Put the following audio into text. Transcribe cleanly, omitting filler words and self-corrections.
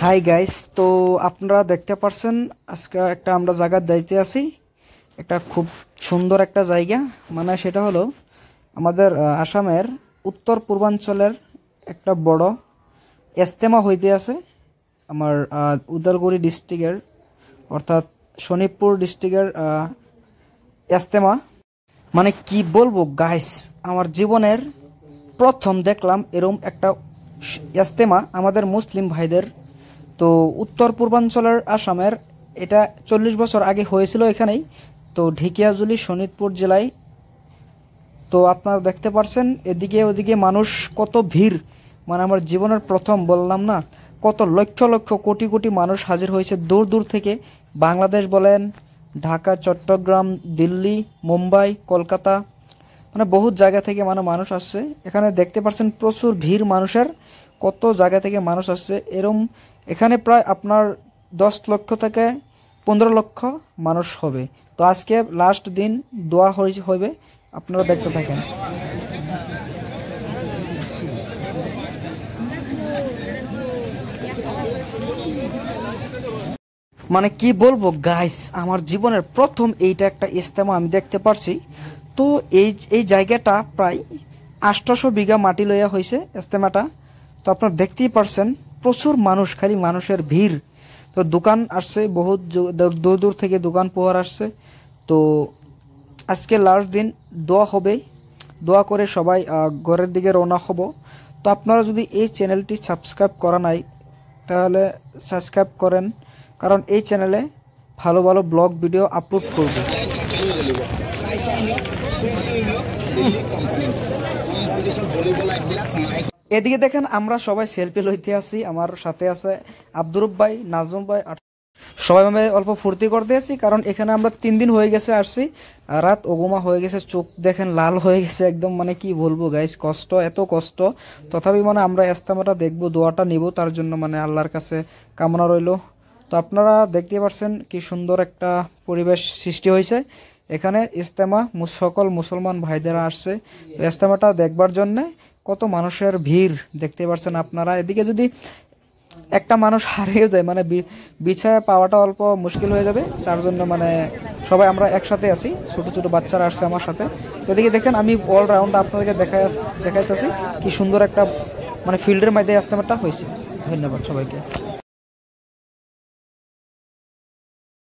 Hi guys, তো আপনারা দেখতে পারছেন আজকে একটা আমরা জায়গা যাইতে আছি। একটা খুব সুন্দর একটা জায়গা, মানে সেটা হলো আমাদের আসামের উত্তর পূর্বাঞ্চলের একটা বড় ইজতেমা হইতে আছে আমার উদালগুড়ি ডিস্ট্রিক্টের, অর্থাৎ শোনিতপুর ডিস্ট্রিক্টের ইজতেমা। মানে কি বলবো গাইস, আমার জীবনের প্রথম দেখলাম এরকম একটা ইজতেমা আমাদের মুসলিম ভাইদের। তো উত্তর পূর্বাঞ্চলের আসামের এটা 40 বছর আগে হয়েছিল এখানেই, তো ঢেকিয়াজুলি শোনিতপুর জেলায়। তো আপনারা দেখতে পারছেন এদিকে ওদিকে মানুষ কত ভিড়, মানে আমার জীবনের প্রথম বললাম না, কত লক্ষ লক্ষ কোটি কোটি মানুষ হাজির হয়েছে দূর দূর থেকে। বাংলাদেশ বলেন, ঢাকা, চট্টগ্রাম, দিল্লি, মুম্বাই, কলকাতা, মানে বহুত জায়গা থেকে মানুষ আসছে এখানে। দেখতে পাচ্ছেন প্রচুর ভিড় মানুষের, কত জায়গা থেকে মানুষ আসছে এরম। এখানে প্রায় আপনার 10 লক্ষ থেকে 15 লক্ষ মানুষ হবে। তো আজকে লাস্ট দিন দোয়া হবে, আপনারা দেখতে থাকেন। মানে কি বলবো গাইস, আমার জীবনের প্রথম এইটা একটা ইজতেমা আমি দেখতে পারছি। তো এই জায়গাটা প্রায় 800 বিঘা মাটি লইয়া হয়েছে ইজতেমাটা। তো আপনারা দেখতেই পারছেন প্রচুর মানুষ, খালি মানুষের ভিড়। তো দোকান আসছে বহুত দূর দূর থেকে, দোকান পোহার আসছে। তো আজকে লাস্ট দিন দোয়া হবে, দোয়া করে সবাই ঘরের দিকে রওনা হব। তো আপনারা যদি এই চ্যানেলটি সাবস্ক্রাইব করা নাই তাহলে সাবস্ক্রাইব করেন, কারণ এই চ্যানেলে ভালো ভালো ব্লগ ভিডিও আপলোড করব। এদিকে দেখেন আমরা সবাই সেলফি লইতে আছি, আমার সাথে আছে আব্দুর ভাই, নাজম ভাই, সবাই আমি অল্প ফুর্তি করতে আছি, কারণ এখানে আমরা 3 দিন হয়ে গেছে আসছি। রাত ওগুমা হয়ে গেছে, চোখ দেখেন লাল হয়ে গেছে একদম। মানে কি বলবো গাইস, কষ্ট, এত কষ্ট। তথাপি মানে আমরা ইজতেমাটা দেখবো, দোয়াটা নিব, তার জন্য মানে আল্লাহর কাছে কামনা রইল। তো আপনারা দেখতে পাচ্ছেন কি সুন্দর একটা পরিবেশ সৃষ্টি হয়েছে এখানে। ইজতেমা সকল মুসলমান ভাইদেরা আসছে ইজতেমাটা দেখবার জন্য। কত মানুষের ভিড় দেখতে পাচ্ছেন আপনারা। এদিকে যদি একটা মানুষ হারিয়ে যায়, মানে বিছায় পাওয়াটা অল্প মুশকিল হয়ে যাবে, তার জন্য মানে সবাই আমরা একসাথে আছি, ছোট ছোট বাচ্চারা আসছে আমার সাথে। তো এদিকে দেখেন আমি অলরাউন্ড আপনাদেরকে দেখাইতেছি কি সুন্দর একটা মানে ফিল্ডের মধ্যে ইজতেমাটা হয়েছে। ধন্যবাদ সবাইকে।